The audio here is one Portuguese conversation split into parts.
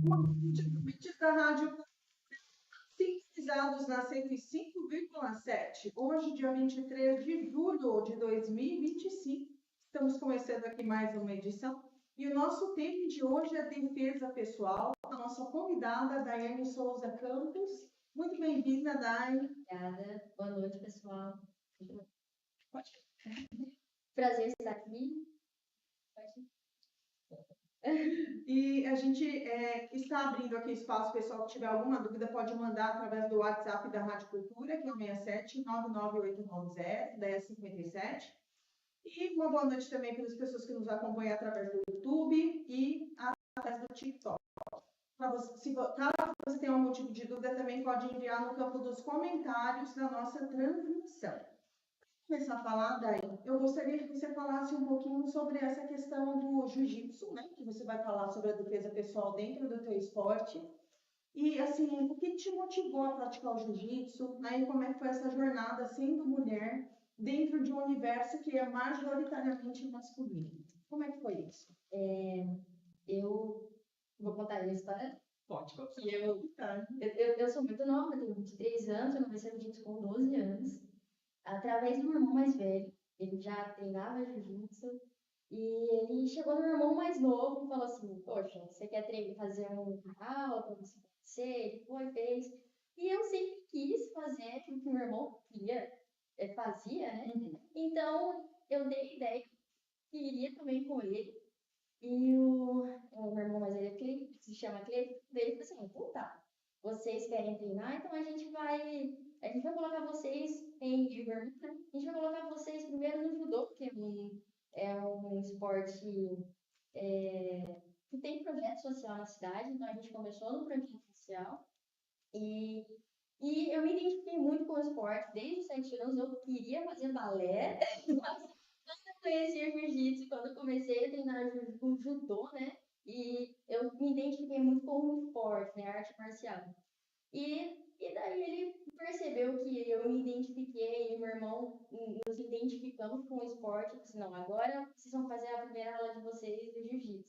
Ouvintes da Rádio sintonizados na 105,7. Hoje, dia 23 de julho de 2025, estamos começando aqui mais uma edição. E o nosso tema de hoje é defesa pessoal. A nossa convidada, Daiane Souza Campos. Muito bem-vinda, Daiane. Obrigada. Boa noite, pessoal. Pode. Prazer estar aqui. Pode. E a gente está abrindo aqui espaço, pessoal, que tiver alguma dúvida, pode mandar através do WhatsApp da Rádio Cultura, que é o 67 99890 1057. E uma boa noite também para as pessoas que nos acompanham através do YouTube e através do TikTok. Caso você tenha algum tipo de dúvida, também pode enviar no campo dos comentários da nossa transmissão. Começar a falar, Daí, eu gostaria que você falasse um pouquinho sobre essa questão do jiu-jitsu, né? Que você vai falar sobre a defesa pessoal dentro do teu esporte. E, assim, o que te motivou a praticar o jiu-jitsu, né? E como é que foi essa jornada sendo mulher dentro de um universo que é majoritariamente masculino? Como é que foi isso? Eu vou contar a minha história. Pode contar. Eu sou muito nova, tenho 23 anos, eu comecei a jiu-jitsu com 12 anos. Através do meu irmão mais velho, ele já treinava jiu-jitsu, e ele chegou no meu irmão mais novo e falou assim, poxa, você quer fazer um canal para você conhecer? Ele foi, fez. E eu sempre quis fazer o que o meu irmão fazia, né? Então, eu dei a ideia que iria também com ele. E o meu irmão mais velho, que se chama Cleiton, ele falou assim, então tá, vocês querem treinar, então a gente vai colocar vocês em Ivermectin, né? A gente vai colocar vocês primeiro no judô, que é um esporte que tem projeto social na cidade, então a gente começou no projeto social e eu me identifiquei muito com o esporte. Desde os 7 anos eu queria fazer balé, mas eu conheci o jiu-jitsu quando eu comecei a treinar o judô, né? E eu me identifiquei muito com o esporte, né? A arte marcial. E daí ele percebeu que eu me identifiquei e meu irmão nos identificamos com o esporte. Eu disse, não, agora vocês vão fazer a primeira aula de vocês do jiu-jitsu.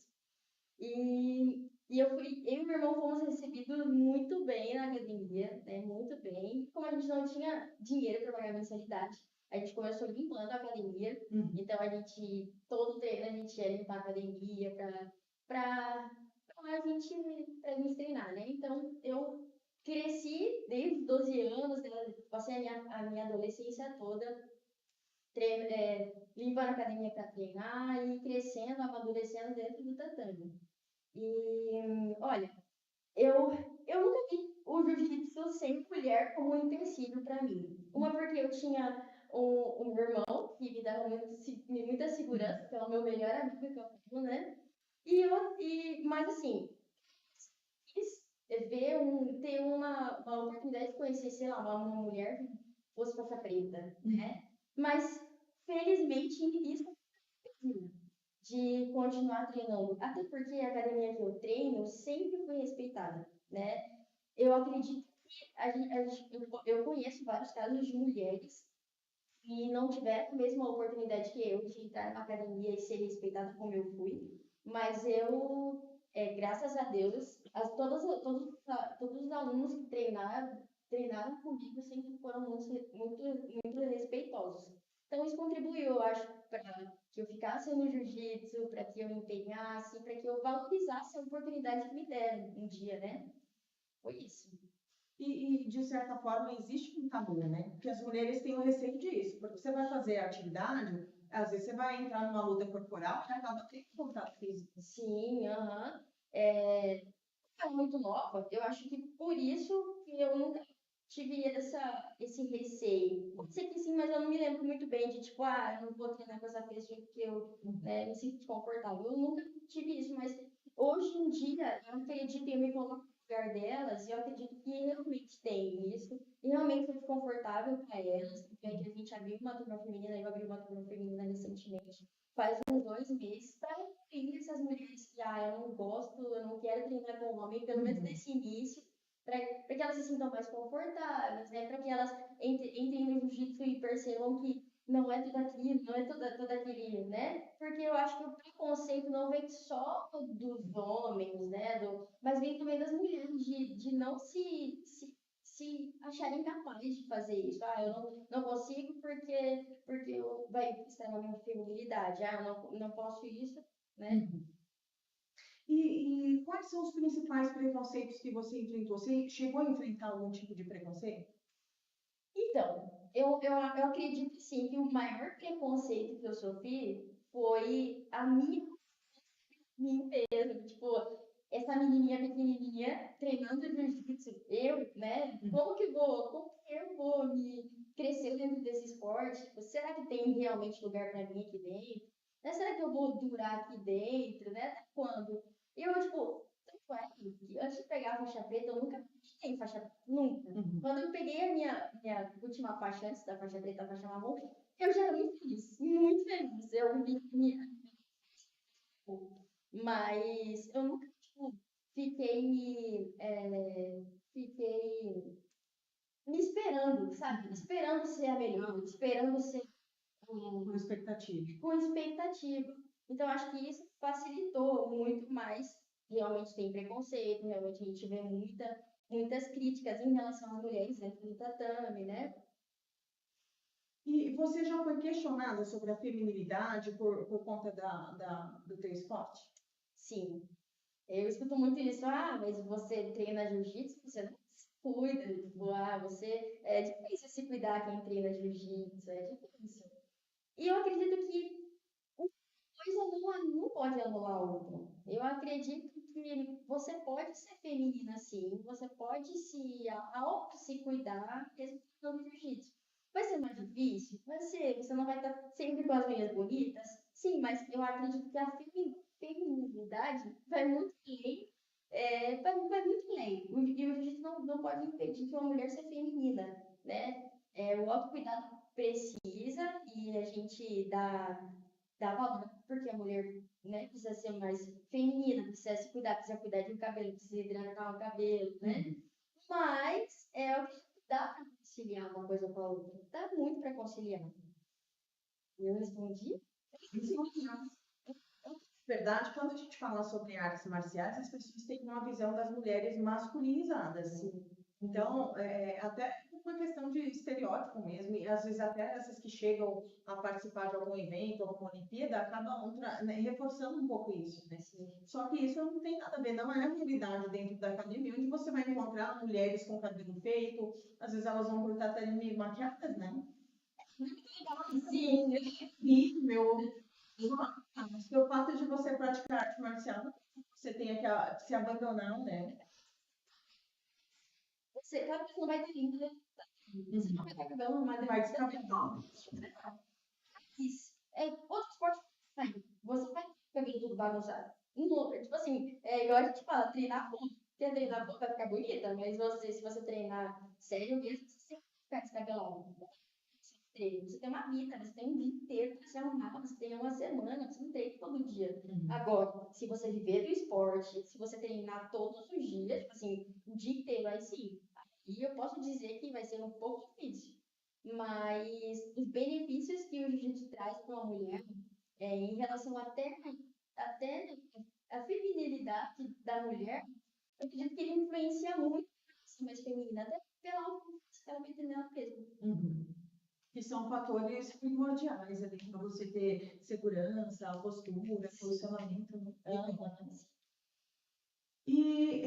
E eu e meu irmão fomos recebidos muito bem na academia, né? Muito bem. Como a gente não tinha dinheiro para pagar mensalidade, a gente começou limpando a academia. Então todo treino a gente ia limpar a academia para a gente treinar, né? Então eu cresci desde os 12 anos, né? Passei a minha adolescência toda limpando a academia para treinar e crescendo, amadurecendo dentro do tatame. E, olha, eu nunca vi o jiu-jitsu sem mulher como um empecilho para mim. Uma porque eu tinha o meu irmão, que me dava muita segurança, que é o meu melhor amigo que eu tenho, né? Mas assim, quis ter uma oportunidade de conhecer, sei lá, uma mulher que fosse faixa preta, né? Mas, felizmente, isso não impediu de continuar treinando. Até porque a academia que eu treino sempre foi respeitada, né? Eu acredito que eu conheço vários casos de mulheres que não tiveram a mesma oportunidade que eu de entrar na academia e ser respeitada como eu fui. Mas graças a Deus, todos os alunos que treinaram comigo sempre foram muito respeitosos. Então, isso contribuiu, eu acho, para que eu ficasse no jiu-jitsu, para que eu me empenhasse, para que eu valorizasse a oportunidade que me deram um dia, né? Foi isso. E, de certa forma, existe um tabu, né? Porque as mulheres têm o receio disso. Porque você vai fazer atividade, às vezes você vai entrar numa luta corporal e acaba tendo contato físico. Sim, aham. É muito nova, eu acho que por isso que eu nunca tive esse receio. Pode ser que sim, mas eu não me lembro muito bem de tipo, eu não vou treinar com essa pessoa porque eu me sinto desconfortável. Eu nunca tive isso, mas hoje em dia eu acredito, eu me coloco no lugar delas e eu acredito que realmente tem isso. E realmente foi desconfortável para elas. Porque a gente abriu uma turma feminina, eu abri uma turma feminina recentemente, faz uns 2 meses, para incluir essas mulheres que, eu não gosto, eu não quero treinar com homem, pelo menos nesse início, para que elas se sintam mais confortáveis, né? Para que elas entrem no jiu-jitsu e percebam que não é tudo aquilo, não é tudo aquele, né? Porque eu acho que o preconceito não vem só dos homens, né? Mas vem também das mulheres, de não se acharem capazes de fazer isso. Ah, eu não consigo porque vai estar na minha feminilidade. Ah, eu não posso isso, né? Uhum. E quais são os principais preconceitos que você enfrentou? Você chegou a enfrentar algum tipo de preconceito? Então, eu acredito sim que o maior preconceito que eu sofri foi a mim mesmo. Tipo, essa menininha pequenininha treinando jiu-jitsu, né? Como que eu vou me crescer dentro desse esporte? Tipo, será que tem realmente lugar para mim aqui dentro? Né? Será que eu vou durar aqui dentro, né? Até quando? Eu, tipo, tanto é que antes de pegar a faixa preta, eu nunca tenho faixa preta, nunca. Uhum. Quando eu peguei a minha última faixa, antes da faixa preta, a faixa marrom, eu já era muito feliz, muito feliz. Eu mas eu nunca, tipo, fiquei me esperando, sabe? Esperando ser a melhor, esperando ser Com expectativa. com expectativa. Então, acho que isso facilitou muito mais. Realmente tem preconceito, realmente a gente vê muitas críticas em relação às mulheres dentro do tatame, né? E você já foi questionada sobre a feminilidade por conta do teu esporte? Sim, eu escuto muito isso, ah, mas você treina jiu-jitsu, você não se cuida, tipo, ah, você é difícil se cuidar quem treina jiu-jitsu, é difícil. E eu acredito que uma coisa não pode anular a outra. Eu acredito que você pode ser feminina sim, você pode auto se cuidar mesmo no jiu-jitsu. Vai ser mais difícil? Vai ser. Você não vai estar sempre com as unhas bonitas? Sim, mas eu acredito que a feminilidade vai muito além. Vai muito além. E o jiu-jitsu não pode impedir que uma mulher seja feminina, né? O autocuidado precisa e a gente dá valor, porque a mulher, né, precisa ser mais feminina, precisa se cuidar, precisa cuidar de um cabelo, precisa hidratar o cabelo, né? Uhum. Mas o que dá para conciliar uma coisa com a outra. Dá muito para conciliar. Eu respondi? Verdade, quando a gente fala sobre artes marciais, as pessoas têm uma visão das mulheres masculinizadas, né? Sim. Então, até uma questão de estereótipo mesmo, e às vezes até essas que chegam a participar de algum evento, alguma Olimpíada, acabam né, reforçando um pouco isso, né? Sim. Só que isso não tem nada a ver, não é a realidade dentro da academia, onde você vai encontrar mulheres com cabelo feito, às vezes elas vão estar até meio maquiadas, né? Sim. E, acho que o fato de você praticar arte marcial, não é que você tenha que se abandonar, né? Você, claro que você não vai ter lindo, né? Você não vai ter cabelo, mas Vai depois você descabelar. isso. Outro esporte, sabe? Você vai ter cabelo tudo bagunçado. Tipo assim, igual a gente fala, treinar pouco. Quer treinar pouco vai ficar bonita, mas se você treinar sério mesmo, você sempre vai ficar descabelado. Você tem uma vida, você tem um dia inteiro para se arrumar, você tem uma semana, você não treina todo dia. Agora, se você viver do esporte, se você treinar todos os dias, tipo assim, o dia inteiro, aí sim. E eu posso dizer que vai ser um pouco difícil. Mas os benefícios que o jiu-jitsu traz para uma mulher, em relação até a feminilidade da mulher, eu acredito que ele influencia muito a questão mais feminina, até pela autoconfiança que ela vai ter nela mesma. Uhum. Que são fatores primordiais ali para você ter segurança, postura, posicionamento, né? E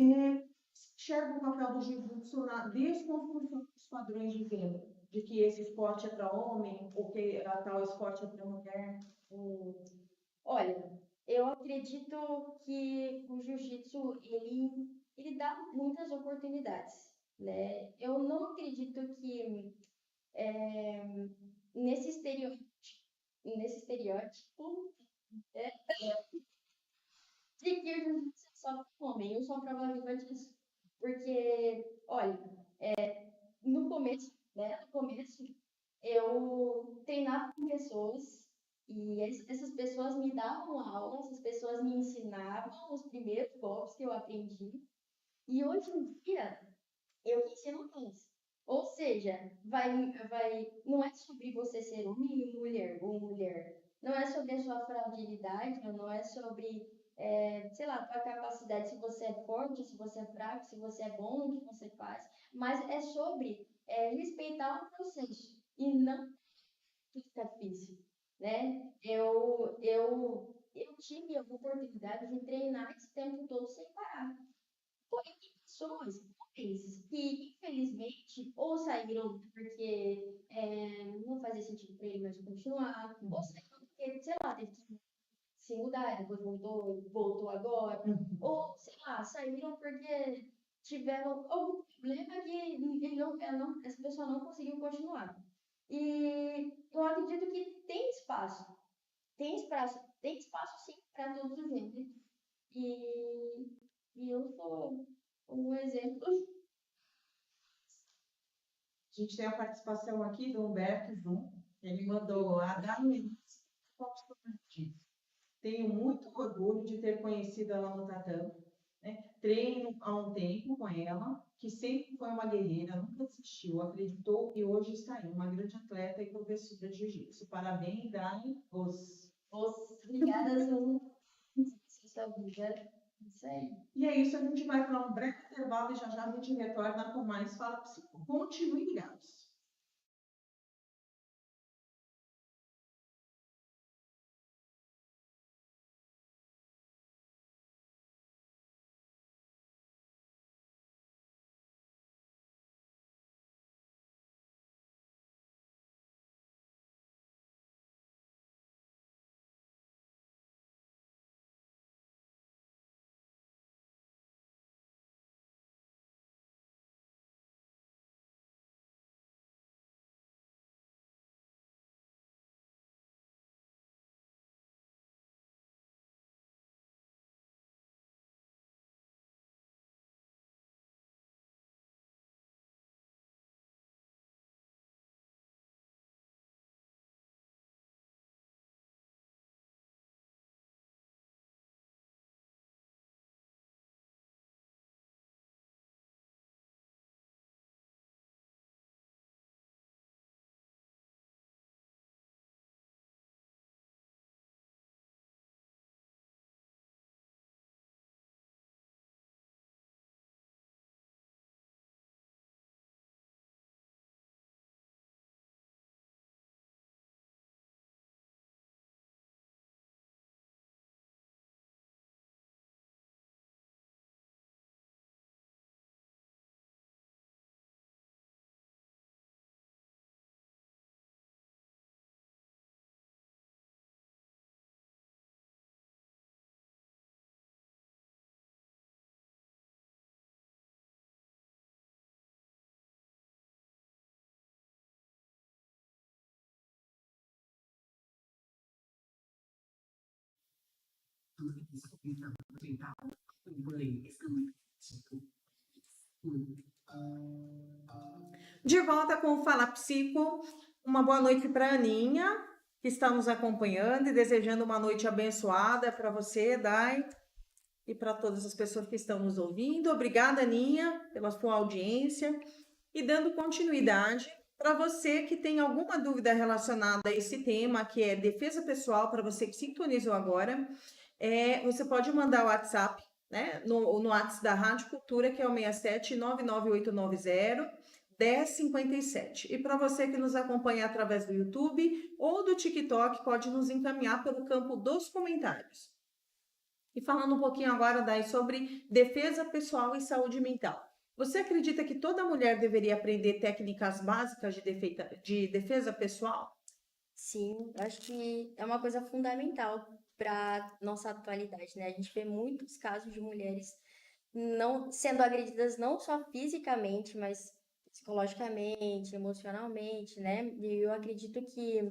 enxerga o papel do jiu-jitsu na desconstrução dos padrões de gênero, de que esse esporte é para homem, ou que a tal esporte é para mulher. Olha, eu acredito que o jiu-jitsu ele dá muitas oportunidades, né? Eu não acredito que nesse estereótipo é, de que o jiu-jitsu é só para homem. Eu sou a prova viva disso. Porque, olha, no começo, né? No começo, eu treinava com pessoas e essas pessoas me davam aula, essas pessoas me ensinavam os primeiros golpes que eu aprendi. E hoje em dia, eu que ensino mais. Ou seja, não é sobre você ser homem e mulher, ou mulher. Não é sobre a sua fragilidade, não é sobre, sei lá, a tua capacidade, se você é forte, se você é fraco, se você é bom no que você faz. Mas é sobre respeitar o processo e não fica difícil, né? Eu tive a oportunidade de treinar esse tempo todo sem parar. Porém, tem pessoas, homens, que infelizmente ou saíram porque não fazia sentido para ele mais continuar, ou saíram porque, sei lá, teve que se mudar, depois voltou agora, ou sei lá, saíram porque tiveram algum problema que essa pessoa não conseguiu continuar. E eu acredito que tem espaço sim para todos os gêneros. E, e eu sou um exemplo. A gente tem a participação aqui do Humberto Jun. Ele mandou a Dani. Tenho muito orgulho de ter conhecido ela no tatame. Né? Treino há um tempo com ela, que sempre foi uma guerreira, nunca desistiu, acreditou e hoje está aí, uma grande atleta e professora de jiu-jitsu. Parabéns, Dani. Obrigada, Zoom. Sua vida. Isso aí. E é isso, a gente vai para um breve intervalo e já já a gente retorna com mais Fala Psico. Continue ligados. De volta com o Fala Psico. Uma boa noite para a Aninha, que está nos acompanhando e desejando uma noite abençoada para você, Dai, e para todas as pessoas que estão nos ouvindo. Obrigada, Aninha, pela sua audiência. E dando continuidade, para você que tem alguma dúvida relacionada a esse tema, que é defesa pessoal, para você que sintonizou agora, você pode mandar o WhatsApp, né, no WhatsApp da Rádio Cultura, que é o 67 99890 1057. E para você que nos acompanha através do YouTube ou do TikTok, pode nos encaminhar pelo campo dos comentários. E falando um pouquinho agora, Dai, sobre defesa pessoal e saúde mental. Você acredita que toda mulher deveria aprender técnicas básicas de defesa pessoal? Sim, acho que é uma coisa fundamental para nossa atualidade, né? A gente vê muitos casos de mulheres não sendo agredidas não só fisicamente, mas psicologicamente, emocionalmente, né? E eu acredito que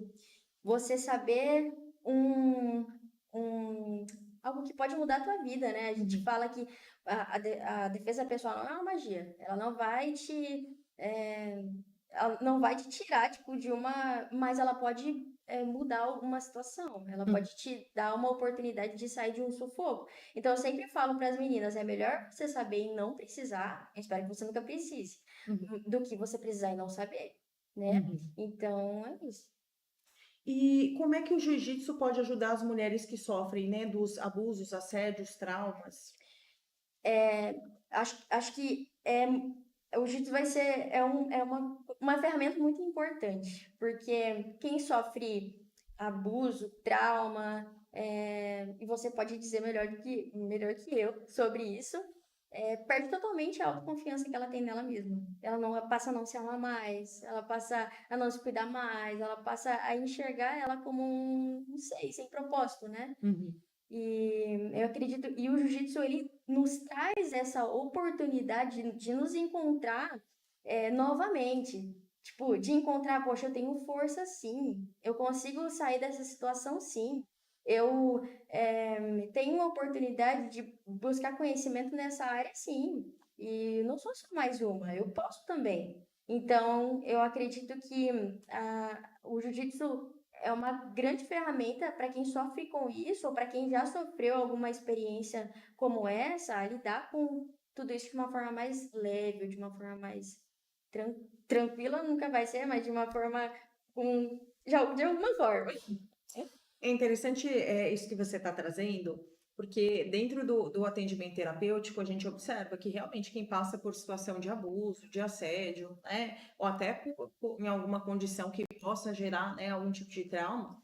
você saber um, um algo que pode mudar a tua vida, né? A gente fala que a defesa pessoal não é uma magia, ela não vai te ela não vai te tirar, tipo, de uma. Mas ela pode mudar alguma situação. Ela pode te dar uma oportunidade de sair de um sufoco. Então, eu sempre falo para as meninas, é melhor você saber e não precisar, eu espero que você nunca precise, do que você precisar e não saber, né? Então, é isso. E como é que o jiu-jitsu pode ajudar as mulheres que sofrem, né, dos abusos, assédios, traumas? Acho que o jiu-jitsu vai ser uma ferramenta muito importante, porque quem sofre abuso, trauma, e você pode dizer melhor que eu sobre isso, perde totalmente a autoconfiança que ela tem nela mesma. Ela não passa a não se amar mais, ela passa a não se cuidar mais, ela passa a enxergar ela como não sei, sem propósito, né? E eu acredito, e o jiu-jitsu ele nos traz essa oportunidade de nos encontrar novamente. Tipo, de encontrar, poxa, eu tenho força sim, eu consigo sair dessa situação sim. Eu tenho uma oportunidade de buscar conhecimento nessa área sim. E não sou só mais uma, eu posso também. Então, eu acredito que o jiu-jitsu é uma grande ferramenta para quem sofre com isso ou para quem já sofreu alguma experiência como essa, a lidar com tudo isso de uma forma mais leve, de uma forma mais tranquila, nunca vai ser, mas de uma forma de alguma forma. É interessante isso que você está trazendo, porque dentro do atendimento terapêutico a gente observa que realmente quem passa por situação de abuso, de assédio, né, ou até em alguma condição que possa gerar, né, algum tipo de trauma,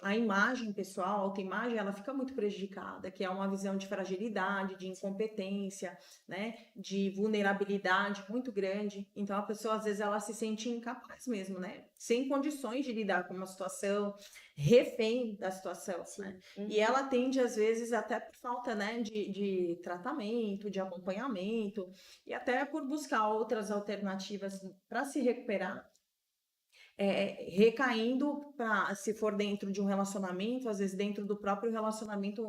a imagem pessoal, a autoimagem, ela fica muito prejudicada, que é uma visão de fragilidade, de incompetência, né, de vulnerabilidade muito grande. Então a pessoa às vezes ela se sente incapaz mesmo, né, sem condições de lidar com uma situação, refém da situação, né? E ela tende às vezes até por falta, né, de tratamento, de acompanhamento e até por buscar outras alternativas para se recuperar, recaindo para, se for dentro de um relacionamento, às vezes dentro do próprio relacionamento,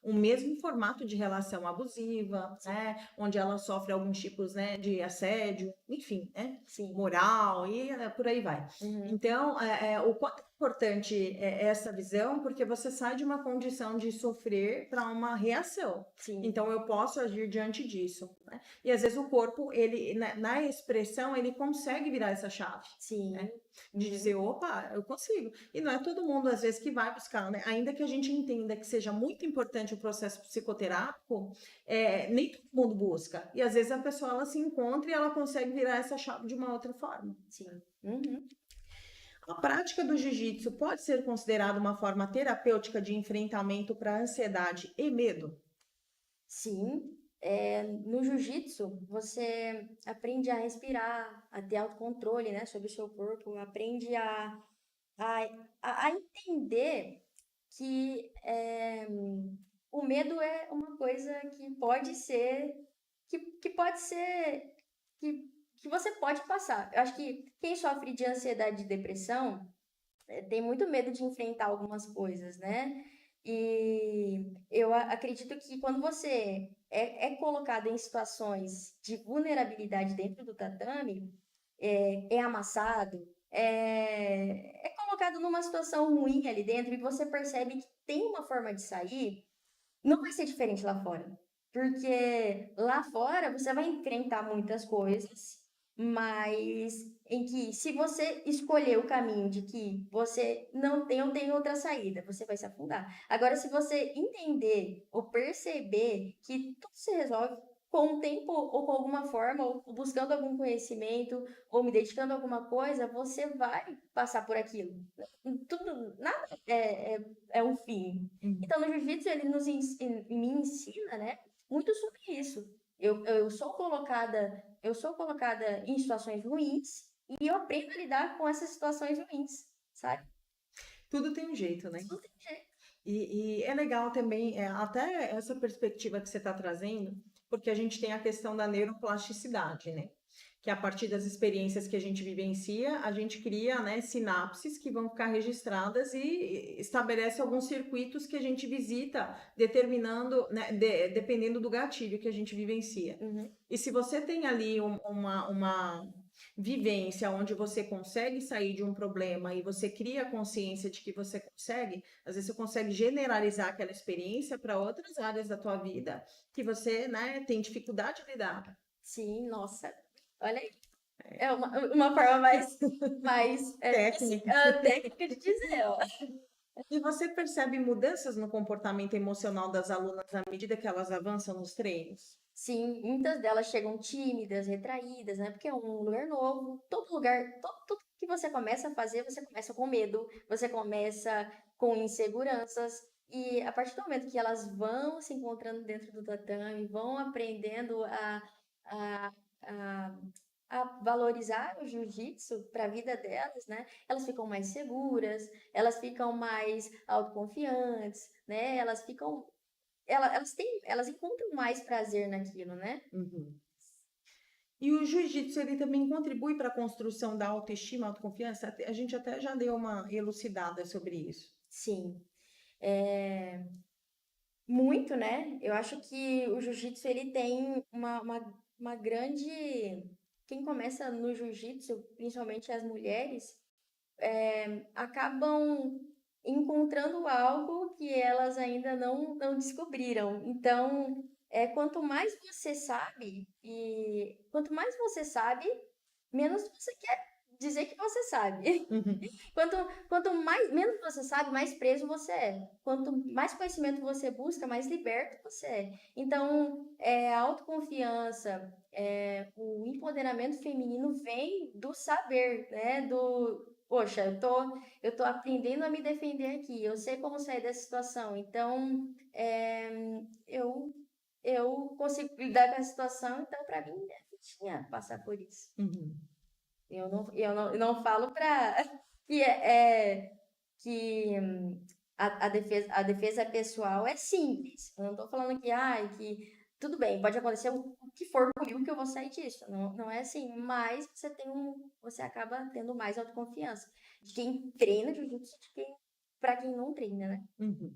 um mesmo formato de relação abusiva, né, onde ela sofre alguns tipos, né, de assédio, enfim, né, moral e por aí vai. Então, o quanto é importante essa visão, porque você sai de uma condição de sofrer para uma reação. Então, eu posso agir diante disso, né? E às vezes o corpo, ele, na expressão, ele consegue virar essa chave. Né? De dizer, opa, eu consigo. E não é todo mundo, às vezes, que vai buscar, né? Ainda que a gente entenda que seja muito importante o processo psicoterápico, nem todo mundo busca. E às vezes a pessoa, ela se encontra e ela consegue virar essa chave de uma outra forma. A prática do jiu-jitsu pode ser considerada uma forma terapêutica de enfrentamento para ansiedade e medo? Sim. No jiu-jitsu, você aprende a respirar, a ter autocontrole, né, sobre o seu corpo, aprende a entender que o medo é uma coisa que pode ser, que pode ser, que você pode passar. Eu acho que quem sofre de ansiedade e depressão tem muito medo de enfrentar algumas coisas, né? E eu acredito que quando você é colocado em situações de vulnerabilidade dentro do tatame, é amassado, é colocado numa situação ruim ali dentro e você percebe que tem uma forma de sair, não vai ser diferente lá fora. Porque lá fora você vai enfrentar muitas coisas, mas em que se você escolher o caminho de que você não tem outra saída, você vai se afundar. Agora, se você entender ou perceber que tudo se resolve com o tempo ou com alguma forma, ou buscando algum conhecimento, ou me dedicando a alguma coisa, você vai passar por aquilo. Nada é um fim. Então, no jiu-jitsu, ele me ensina, né, muito sobre isso. Eu sou colocada em situações ruins e eu aprendo a lidar com essas situações ruins, sabe? Tudo tem um jeito, né? Tudo tem jeito. E é legal também, até essa perspectiva que você está trazendo, porque a gente tem a questão da neuroplasticidade, né? Que a partir das experiências que a gente vivencia, a gente cria, né, sinapses que vão ficar registradas e estabelece alguns circuitos que a gente visita, determinando, né, dependendo do gatilho que a gente vivencia. E se você tem ali vivência onde você consegue sair de um problema e você cria a consciência de que você consegue, às vezes você consegue generalizar aquela experiência para outras áreas da tua vida que você, né, tem dificuldade de lidar. Sim, nossa, olha aí. É uma forma mais Técnica. técnica de dizer, ó. E você percebe mudanças no comportamento emocional das alunas à medida que elas avançam nos treinos? Sim, muitas delas chegam tímidas, retraídas, né? Porque é um lugar novo. Todo lugar, tudo que você começa a fazer, você começa com medo, você começa com inseguranças. E a partir do momento que elas vão se encontrando dentro do tatame, vão aprendendo a, a, a valorizar o jiu-jitsu para a vida delas, né? Elas ficam mais seguras, elas ficam mais autoconfiantes, né? Elas encontram mais prazer naquilo, né? Uhum. E o jiu-jitsu, ele também contribui para a construção da autoestima, autoconfiança? A gente até já deu uma elucidada sobre isso. Sim. Muito, né? Eu acho que o jiu-jitsu, ele tem uma grande... Quem começa no jiu-jitsu, principalmente as mulheres, acabam encontrando algo que elas ainda não descobriram. Então, quanto mais você sabe, menos você quer dizer que você sabe. Uhum. Quanto menos você sabe, mais preso você é. Quanto mais conhecimento você busca, mais liberto você é. Então, a autoconfiança, o empoderamento feminino vem do saber, né? Poxa, eu tô aprendendo a me defender aqui, eu sei como sair dessa situação, então eu consigo lidar com a situação, então para mim eu tinha passar por isso. Uhum. Eu não falo para que que a defesa pessoal é simples. Eu não estou falando que tudo bem, pode acontecer o que for comigo que eu vou sair disso. Não é assim, mas você acaba tendo mais autoconfiança de quem treina jiu-jitsu para quem não treina, né? Uhum.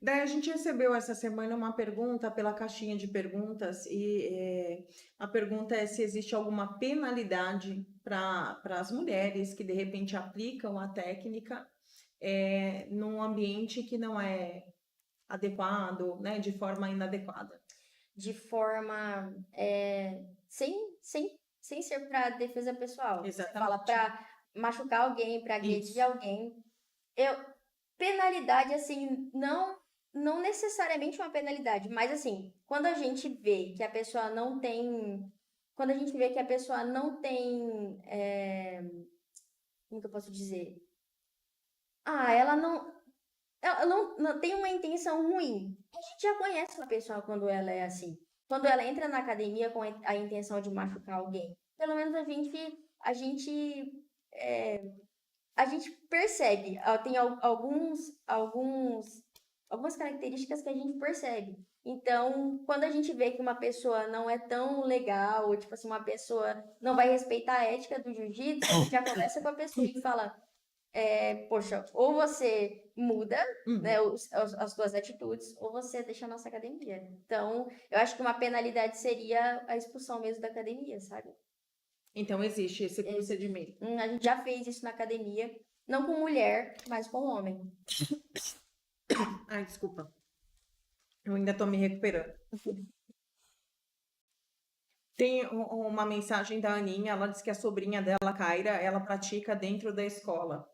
Daí a gente recebeu essa semana uma pergunta pela caixinha de perguntas e a pergunta é se existe alguma penalidade para as mulheres que de repente aplicam a técnica num ambiente que não é adequado, né, de forma inadequada. De forma sem ser para defesa pessoal. Exatamente. Você fala para machucar alguém, para agredir Isso. alguém. Penalidade, assim, não necessariamente uma penalidade, mas assim, quando a gente vê que a pessoa não tem. Quando a gente vê que a pessoa não tem. Como que eu posso dizer? Ela não tem uma intenção ruim. A gente já conhece a pessoa quando ela é assim. Quando ela entra na academia com a intenção de machucar alguém. Pelo menos a gente percebe. Tem algumas características que a gente percebe. Então, quando a gente vê que uma pessoa não é tão legal, ou tipo assim, uma pessoa não vai respeitar a ética do jiu-jitsu, a gente já conversa com a pessoa e fala, poxa, ou você muda, né, as suas atitudes, ou você deixa a nossa academia. Então, eu acho que uma penalidade seria a expulsão mesmo da academia, sabe? Então existe esse procedimento. A gente já fez isso na academia, não com mulher, mas com homem. Ai, desculpa. Eu ainda tô me recuperando. Tem uma mensagem da Aninha, ela diz que a sobrinha dela, Kaira, ela pratica dentro da escola.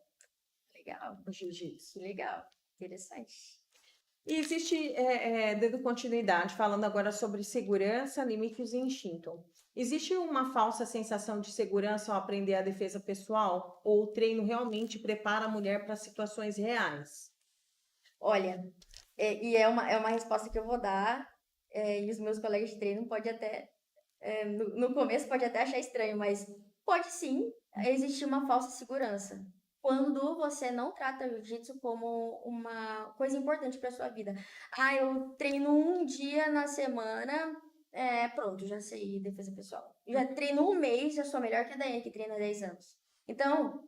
Legal. O jiu-jitsu. Legal. Interessante. E existe, dando continuidade, falando agora sobre segurança, limites e instinto. Existe uma falsa sensação de segurança ao aprender a defesa pessoal? Ou o treino realmente prepara a mulher para situações reais? Olha, e é uma resposta que eu vou dar, e os meus colegas de treino podem até, no começo pode até achar estranho, mas pode sim existir uma falsa segurança. Quando você não trata o jiu-jitsu como uma coisa importante para sua vida. Eu treino um dia na semana, pronto, já sei defesa pessoal. Já treino um mês, já sou melhor que a Daiane, que treina há 10 anos. Então,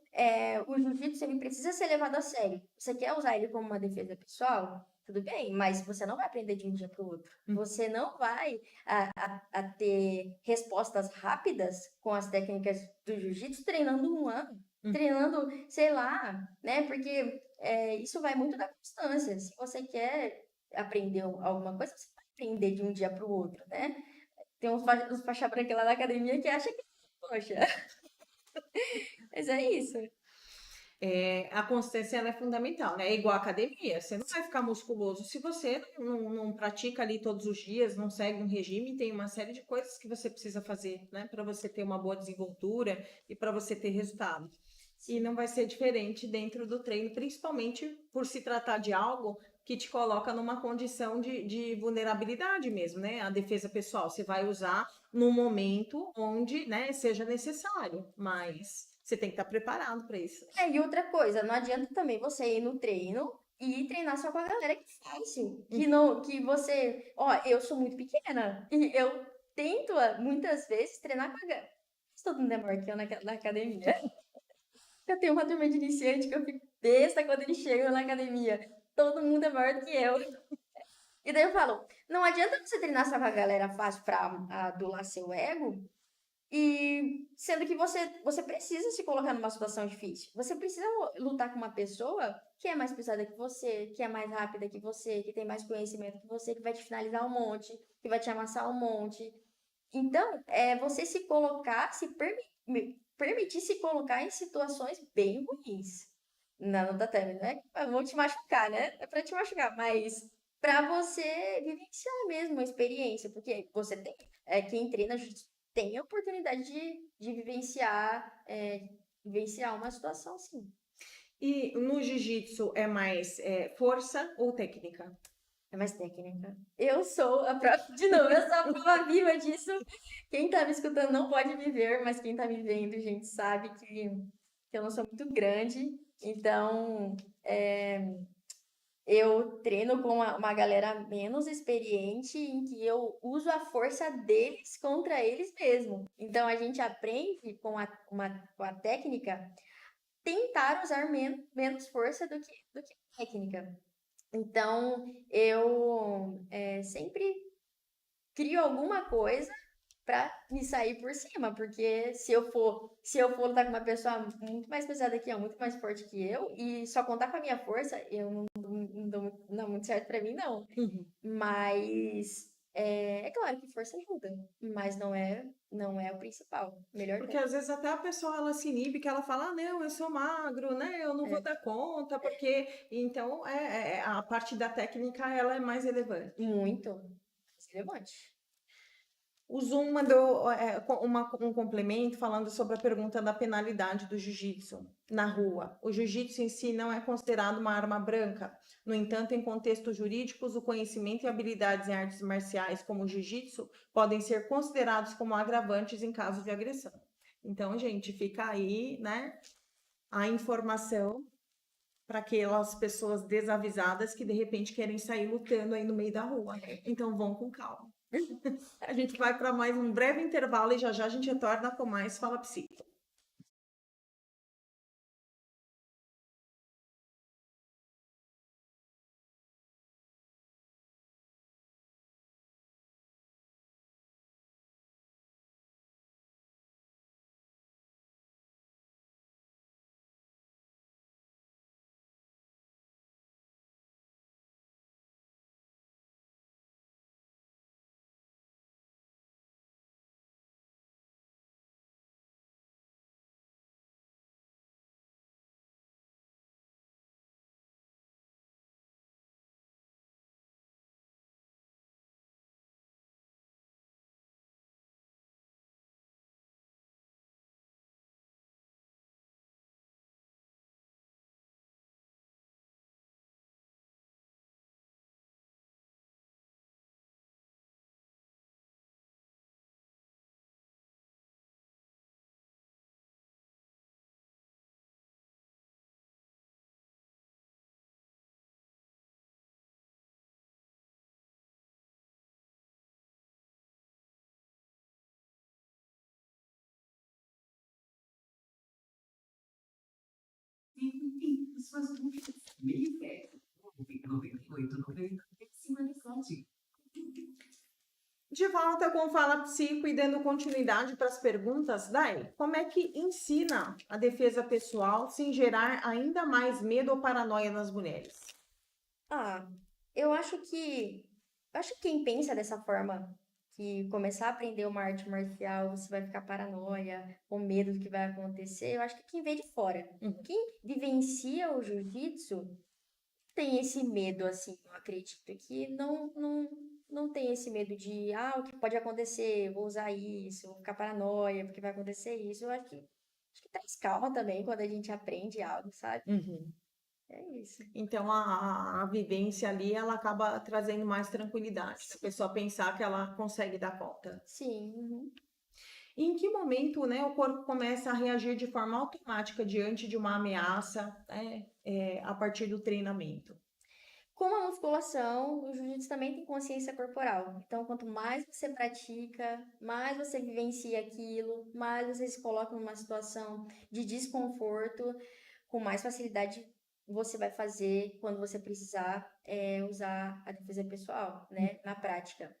o jiu-jitsu ele precisa ser levado a sério. Você quer usar ele como uma defesa pessoal? tudo bem, mas você não vai aprender de um dia para o outro. Hum. Você não vai a ter respostas rápidas com as técnicas do jiu-jitsu treinando um ano, treinando, sei lá, né? Porque isso vai muito da constância. Se você quer aprender alguma coisa, você vai aprender de um dia para o outro, né? Tem uns faixa branca lá na academia que acha que, poxa, mas é isso. A constância ela é fundamental, né? É igual a academia. Você não vai ficar musculoso se você não pratica ali todos os dias, não segue um regime. Tem uma série de coisas que você precisa fazer, né? Para você ter uma boa desenvoltura e para você ter resultado. E não vai ser diferente dentro do treino, principalmente por se tratar de algo que te coloca numa condição de vulnerabilidade mesmo, né? A defesa pessoal, você vai usar no momento onde, né, seja necessário, mas você tem que estar preparado para isso. E outra coisa, não adianta também você ir no treino e treinar só com a galera que faz, que não, que você, ó, eu sou muito pequena e eu tento muitas vezes treinar com a galera. Todo mundo é maior que eu na academia. Eu tenho uma turma de iniciante que eu fico besta quando eles chegam na academia. Todo mundo é maior do que eu. E daí eu falo, não adianta você treinar só com a galera fácil pra adular seu ego, e sendo que você precisa se colocar numa situação difícil. Você precisa lutar com uma pessoa que é mais pesada que você, que é mais rápida que você, que tem mais conhecimento que você, que vai te finalizar um monte, que vai te amassar um monte. Então, você se colocar, permitir se colocar em situações bem ruins. Não, no tatame, né? Vão te machucar, né? É pra te machucar, mas pra você vivenciar mesmo a experiência, porque você tem, quem treina jiu-jitsu tem a oportunidade de vivenciar uma situação, sim. E no jiu-jitsu é mais força ou técnica? É mais técnica. Eu sou a prova, de novo, eu sou a prova viva disso. Quem tá me escutando não pode me ver, mas quem tá me vendo, gente, sabe que eu não sou muito grande. Então, eu treino com uma galera menos experiente, em que eu uso a força deles contra eles mesmo. Então, a gente aprende com a técnica tentar usar menos força do que técnica. Então, eu sempre crio alguma coisa para me sair por cima, porque se eu for lutar com uma pessoa muito mais pesada que eu, muito mais forte que eu, e só contar com a minha força, eu não dá muito certo para mim, não. Mas é claro que força ajuda, mas não é o principal. Melhor Porque às vezes até a pessoa ela se inibe, que ela fala, ah, não, eu sou magro, né? Eu não vou dar conta, porque então a parte da técnica ela é mais relevante. muito relevante. O Zoom mandou um complemento falando sobre a pergunta da penalidade do jiu-jitsu na rua. O jiu-jitsu em si não é considerado uma arma branca. No entanto, em contextos jurídicos, o conhecimento e habilidades em artes marciais, como o jiu-jitsu, podem ser considerados como agravantes em caso de agressão. Então, gente, fica aí, né, a informação para aquelas pessoas desavisadas que de repente querem sair lutando aí no meio da rua. Então, vão com calma. A gente vai para mais um breve intervalo e já já a gente retorna com mais Fala Psi. Suas dúvidas, meio De volta com o Fala Psico e dando continuidade para as perguntas, Dai, como é que ensina a defesa pessoal sem gerar ainda mais medo ou paranoia nas mulheres? Ah, eu acho que quem pensa dessa forma, que começar a aprender uma arte marcial, você vai ficar paranoia, com medo do que vai acontecer, eu acho que quem vê de fora. Uhum. Quem vivencia o jiu-jitsu tem esse medo, assim, eu acredito, que não tem esse medo de, o que pode acontecer, vou usar isso, vou ficar paranoia, porque vai acontecer isso. Eu acho que traz calma também quando a gente aprende algo, sabe? Uhum. É isso. Então a vivência ali ela acaba trazendo mais tranquilidade, a pessoa pensar que ela consegue dar conta. Sim, uhum. E em que momento, né, o corpo começa a reagir de forma automática diante de uma ameaça, né, a partir do treinamento? Como a musculação, o jiu-jitsu também tem consciência corporal. Então, quanto mais você pratica, mais você vivencia aquilo, mais você se coloca numa situação de desconforto, com mais facilidade você vai fazer quando você precisar usar a defesa pessoal, né, na prática.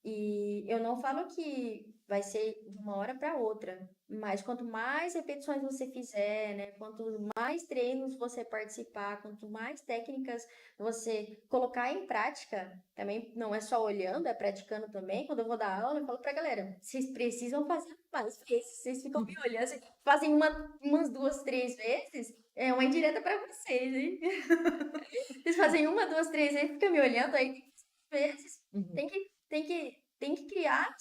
E eu não falo que vai ser de uma hora para outra, mas quanto mais repetições você fizer, né, quanto mais treinos você participar, quanto mais técnicas você colocar em prática, também não é só olhando, é praticando também. Quando eu vou dar aula, eu falo pra galera, vocês precisam fazer mais vezes, vocês ficam me olhando, vocês fazem umas 2, 3 vezes, é uma indireta para vocês, hein? Vocês fazem 1, 2, 3 vezes, ficam me olhando, aí tem vezes. Uhum. Tem que criar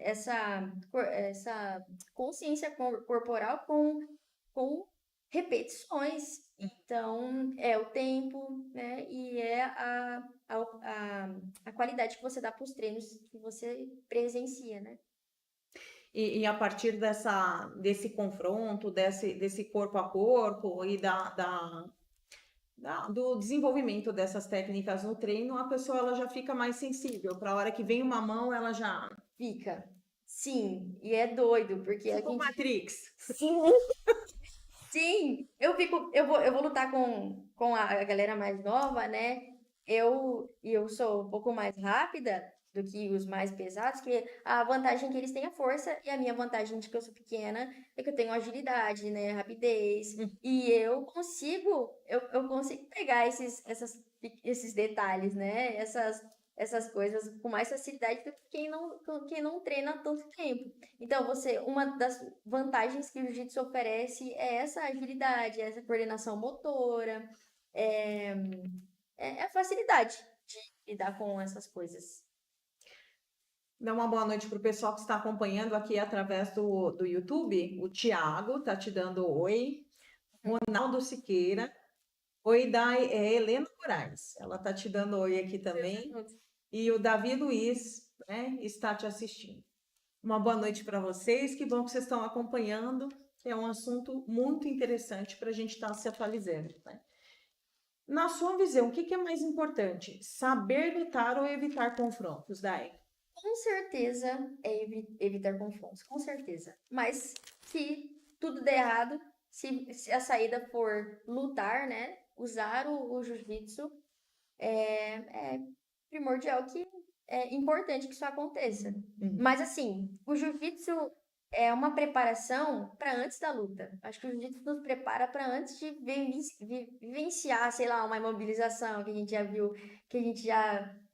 essa consciência corporal com repetições. Então, é o tempo, né? E é a qualidade que você dá para os treinos que você presencia, né? E a partir desse confronto, desse corpo a corpo e do desenvolvimento dessas técnicas no treino, a pessoa ela já fica mais sensível. Para a hora que vem uma mão, ela já. Fica. Sim, e é doido, porque a Tipo gente. Matrix. Sim, sim, eu vou lutar com a galera mais nova, né? E eu sou um pouco mais rápida do que os mais pesados, que a vantagem é que eles têm a força e a minha vantagem de que eu sou pequena é que eu tenho agilidade, né? Rapidez. E eu consigo pegar esses detalhes, né? Essas coisas com mais facilidade do que quem não treina há tanto tempo. Então, uma das vantagens que o jiu-jitsu oferece é essa agilidade, essa coordenação motora, é, é a facilidade de lidar com essas coisas. Dá uma boa noite para o pessoal que está acompanhando aqui através do YouTube. O Tiago está te dando oi. Ronaldo Siqueira. Oi, Helena Moraes. Ela está te dando oi aqui também. E o Davi Luiz, né, está te assistindo. Uma boa noite para vocês. Que bom que vocês estão acompanhando. É um assunto muito interessante para a gente estar se atualizando, né? Na sua visão, o que é mais importante? Saber lutar ou evitar confrontos, Dai? Com certeza é evitar confrontos, com certeza. Mas se tudo der errado, se a saída for lutar, né? Usar o jiu-jitsu, é primordial que é importante que isso aconteça. Mas assim, o jiu-jitsu é uma preparação para antes da luta. Acho que o jiu-jitsu nos prepara para antes de vivenciar, sei lá, uma imobilização que a gente já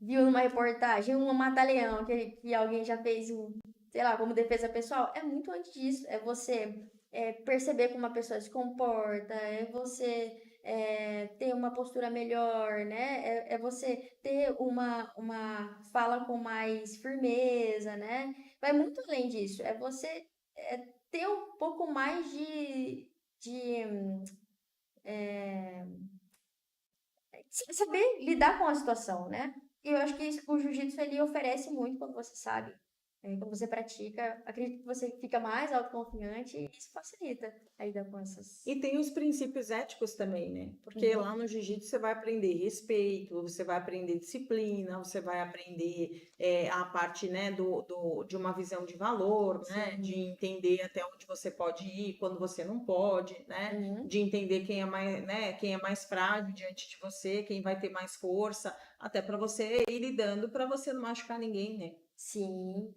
viu numa reportagem, um mata-leão que alguém já fez, sei lá, como defesa pessoal. É muito antes disso. É você perceber como uma pessoa se comporta, é você ter uma postura melhor, né? É você ter uma fala com mais firmeza, né? Vai muito além disso. É você ter um pouco mais de saber lidar com a situação, né? E eu acho que o jiu-jitsu ele oferece muito quando você sabe Quando você pratica, acredito que você fica mais autoconfiante e isso facilita a lidar com essas. E tem os princípios éticos também, né? Porque lá no jiu-jitsu você vai aprender respeito, você vai aprender disciplina, você vai aprender a parte, né, de uma visão de valor, né? De Sim. entender até onde você pode ir, quando você não pode, né? Uhum. De entender quem é mais, né, quem é mais frágil diante de você, quem vai ter mais força, até para você ir lidando para você não machucar ninguém, né? Sim.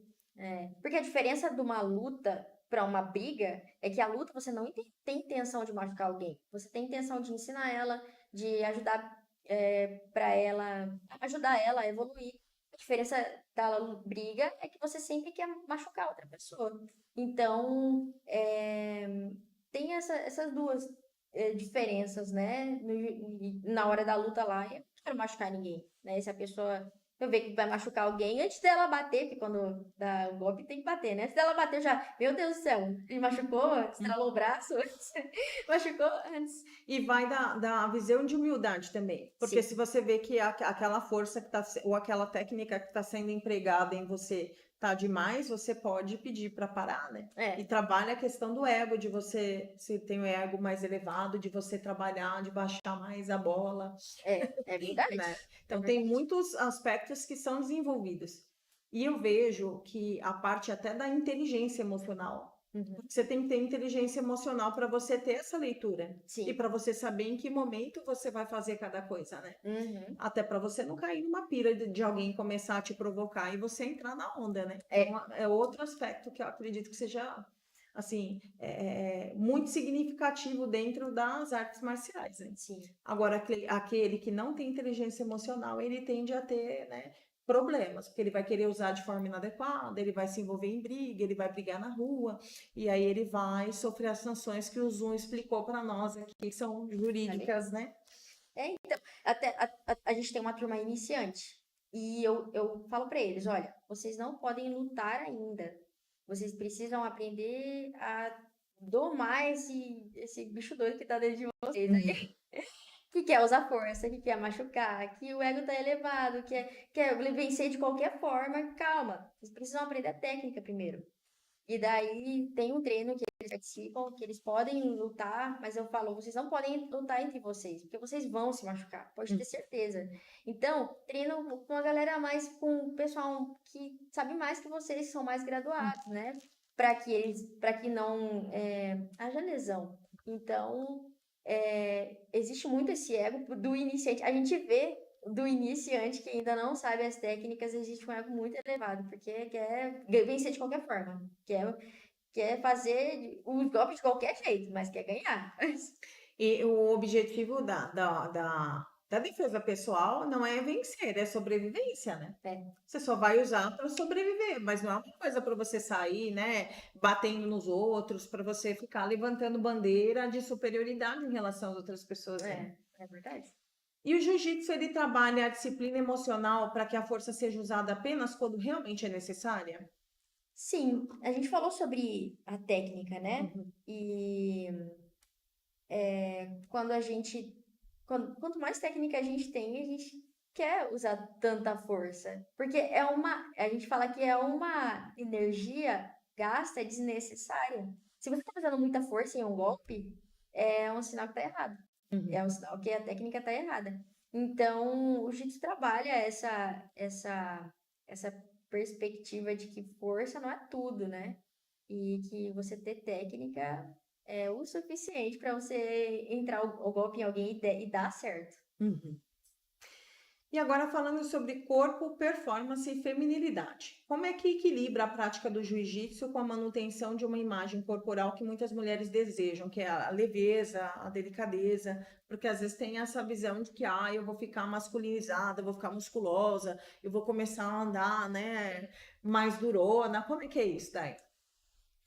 Porque a diferença de uma luta para uma briga é que a luta você não tem intenção de machucar alguém. Você tem intenção de ensinar ela, de ajudar para ela, ajudar ela a evoluir. A diferença da briga é que você sempre quer machucar outra pessoa. Então, tem essas duas diferenças, né? Na hora da luta lá, eu não quero machucar ninguém, né? Se a pessoa eu ver que vai machucar alguém antes dela bater, porque quando dá o golpe tem que bater, né? Antes dela bater, eu já, meu Deus do céu, ele machucou, estralou o braço, machucou antes. E vai da visão de humildade também. Porque Sim. se você vê que aquela força que tá, ou aquela técnica que está sendo empregada em você tá demais, você pode pedir para parar, né? E trabalha a questão do ego, de você, se tem o ego mais elevado, de você trabalhar, de baixar mais a bola. É verdade. Né? Então, tem muitos aspectos que são desenvolvidos. E eu vejo que a parte até da inteligência emocional. Você tem que ter inteligência emocional para você ter essa leitura. Sim. E para você saber em que momento você vai fazer cada coisa, né? Até para você não cair numa pira de alguém começar a te provocar e você entrar na onda, né? É outro aspecto que eu acredito que seja assim, muito significativo dentro das artes marciais, né? Sim. Agora, aquele que não tem inteligência emocional, ele tende a ter, né, problemas, porque ele vai querer usar de forma inadequada, ele vai se envolver em briga, ele vai brigar na rua, e aí ele vai sofrer as sanções que o Zoom explicou para nós aqui, que são jurídicas, né? Então, até a gente tem uma turma iniciante, e eu falo para eles, olha, vocês não podem lutar ainda, vocês precisam aprender a domar esse bicho doido que tá dentro de vocês aí. Que quer usar força, que quer machucar, que o ego tá elevado, quer vencer de qualquer forma. Calma, vocês precisam aprender a técnica primeiro. E daí tem um treino que eles participam, que eles podem lutar, mas eu falo, vocês não podem lutar entre vocês, porque vocês vão se machucar, pode ter certeza. Então, treina com a galera mais, com o pessoal que sabe mais que vocês, que são mais graduados, né? Para que não haja lesão. Então, existe muito esse ego do iniciante. A gente vê do iniciante que ainda não sabe as técnicas, existe um ego muito elevado, porque quer vencer de qualquer forma. Quer fazer os golpes de qualquer jeito, mas quer ganhar. E o objetivo da defesa pessoal não é vencer, é sobrevivência, né? Você só vai usar para sobreviver, mas não é uma coisa para você sair, né, batendo nos outros, para você ficar levantando bandeira de superioridade em relação às outras pessoas, né? É verdade. E o jiu-jitsu, ele trabalha a disciplina emocional para que a força seja usada apenas quando realmente é necessária? Sim, a gente falou sobre a técnica, né? E quando a gente. Quanto mais técnica a gente tem, a gente quer usar tanta força. Porque a gente fala que é uma energia gasta desnecessária. Se você está usando muita força em um golpe, é um sinal que está errado. É um sinal que a técnica está errada. Então, o jiu-jitsu trabalha essa perspectiva de que força não é tudo, né? E que você ter técnica é o suficiente para você entrar o golpe em alguém e dar certo. E agora falando sobre corpo, performance e feminilidade. Como é que equilibra a prática do jiu-jitsu com a manutenção de uma imagem corporal que muitas mulheres desejam, que é a leveza, a delicadeza, porque às vezes tem essa visão de que eu vou ficar masculinizada, eu vou ficar musculosa, eu vou começar a andar, né, mais durona. Como é que é isso, Dai?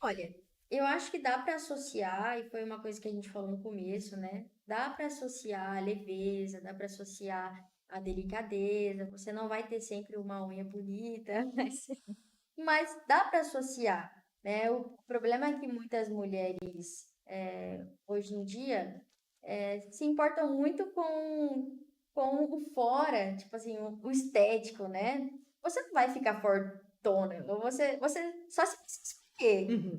Olha, eu acho que dá para associar, e foi uma coisa que a gente falou no começo, né? Dá para associar a leveza, dá para associar a delicadeza. Você não vai ter sempre uma unha bonita, mas dá para associar, né? O problema é que muitas mulheres hoje em dia se importam muito com o fora, tipo assim, o estético, né? Você não vai ficar chatona. Ou você só se você escolher Uhum.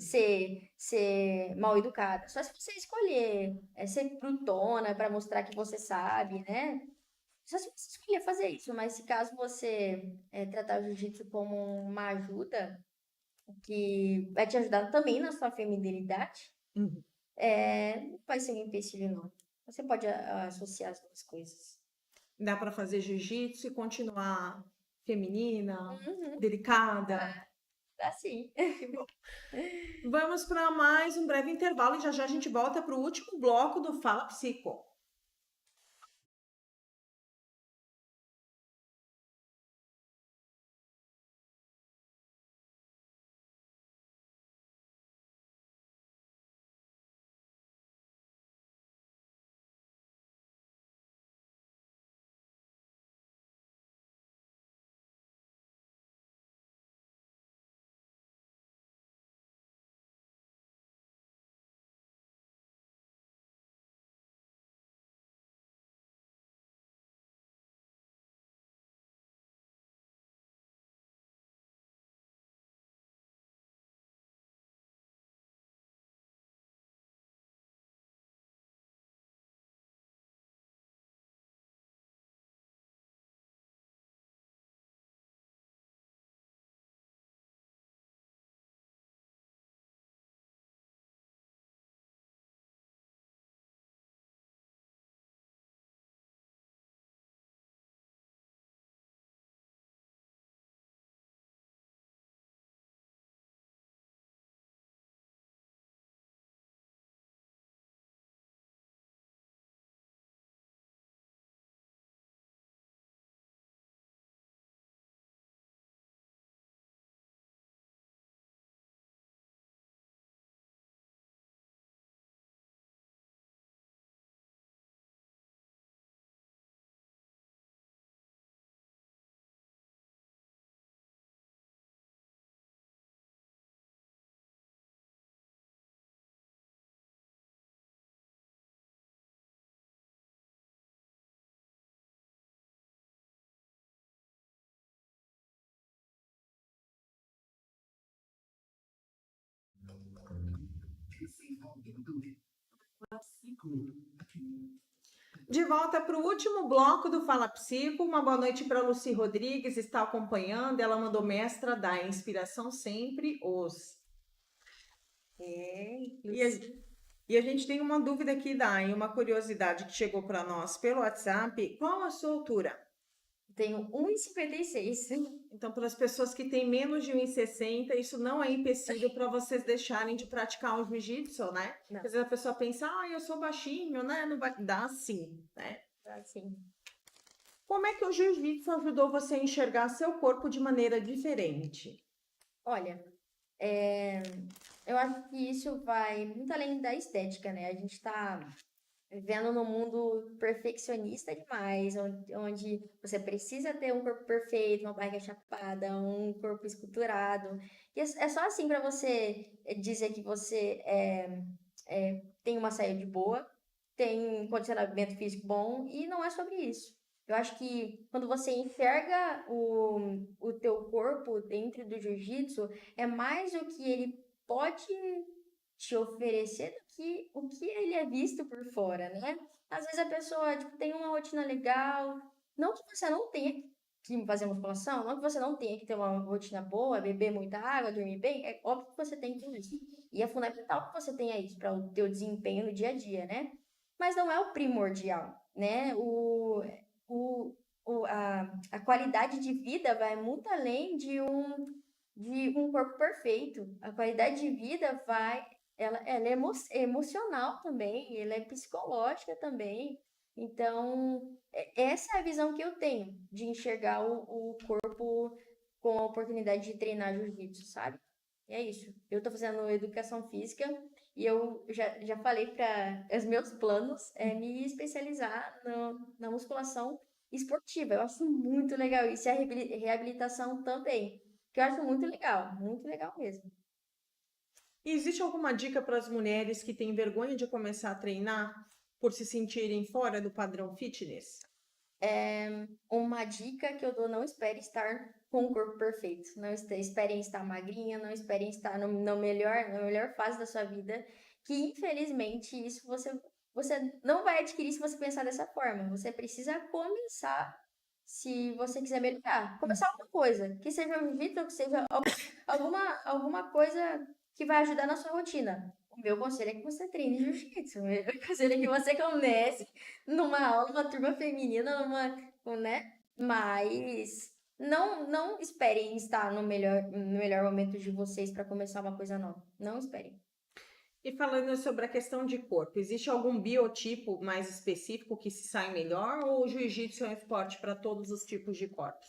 ser mal educada. Só se você escolher ser brutona para mostrar que você sabe, né? Só se você escolher fazer isso. Mas se caso você tratar o jiu-jitsu como uma ajuda, que vai te ajudar também na sua feminilidade, Uhum. não vai ser um empecilho, não. Você pode associar as duas coisas. Dá para fazer jiu-jitsu e continuar feminina, Uhum, delicada. dá sim. Que bom. Vamos para mais um breve intervalo e já já a gente volta para o último bloco do Fala Psico. De volta para o último bloco do Fala Psico. Uma boa noite para Lucy Rodrigues, está acompanhando. Ela mandou mestra da Inspiração Sempre os. E a, e a gente tem uma dúvida aqui, Dai, uma curiosidade que chegou para nós pelo WhatsApp. Qual a sua altura? Tenho 1,56. Então, para as pessoas que têm menos de 1,60, isso não é empecilho para vocês deixarem de praticar o jiu-jitsu, né? Não, Às vezes a pessoa pensa, eu sou baixinho, né? Não vai dar sim, né? assim. Como é que o jiu-jitsu ajudou você a enxergar seu corpo de maneira diferente? Olha, eu acho que isso vai muito além da estética, né? A gente tá vivendo num mundo perfeccionista demais, onde você precisa ter um corpo perfeito, uma barriga chapada, um corpo esculturado. E é só assim para você dizer que você tem uma saúde boa, tem um condicionamento físico bom, e não é sobre isso. Eu acho que quando você enxerga o teu corpo dentro do jiu-jitsu, é mais o que ele pode te oferecer do que o que ele é visto por fora, né? Às vezes a pessoa, tipo, tem uma rotina legal, não que você não tenha que fazer musculação, não que você não tenha que ter uma rotina boa, beber muita água, dormir bem, é óbvio que você tem que ter isso. E é fundamental que você tenha isso para o teu desempenho no dia a dia, né? Mas não é o primordial, né? A qualidade de vida vai muito além de um corpo perfeito. A qualidade de vida ela é emocional também, ela é psicológica também. Então, essa é a visão que eu tenho de enxergar o corpo com a oportunidade de treinar jiu-jitsu, sabe? E é isso. Eu tô fazendo educação física e eu já falei para os meus planos me especializar na musculação esportiva. Eu acho muito legal isso. E a reabilitação também. Que eu acho muito legal mesmo. E existe alguma dica para as mulheres que têm vergonha de começar a treinar por se sentirem fora do padrão fitness? Uma dica que eu dou, não espere estar com o corpo perfeito. Não esperem estar magrinha, não esperem estar na melhor fase da sua vida, que infelizmente isso você não vai adquirir se você pensar dessa forma. Você precisa começar se você quiser melhorar. Começar alguma coisa, que seja um jiu-jitsu, que seja alguma coisa que vai ajudar na sua rotina. O meu conselho é que você treine jiu-jitsu. O meu conselho é que você comece numa aula, uma turma feminina, né? Mas não esperem estar no melhor momento de vocês para começar uma coisa nova. Não esperem. E falando sobre a questão de corpo, existe algum biotipo mais específico que se sai melhor ou o jiu-jitsu é um esporte para todos os tipos de corpos?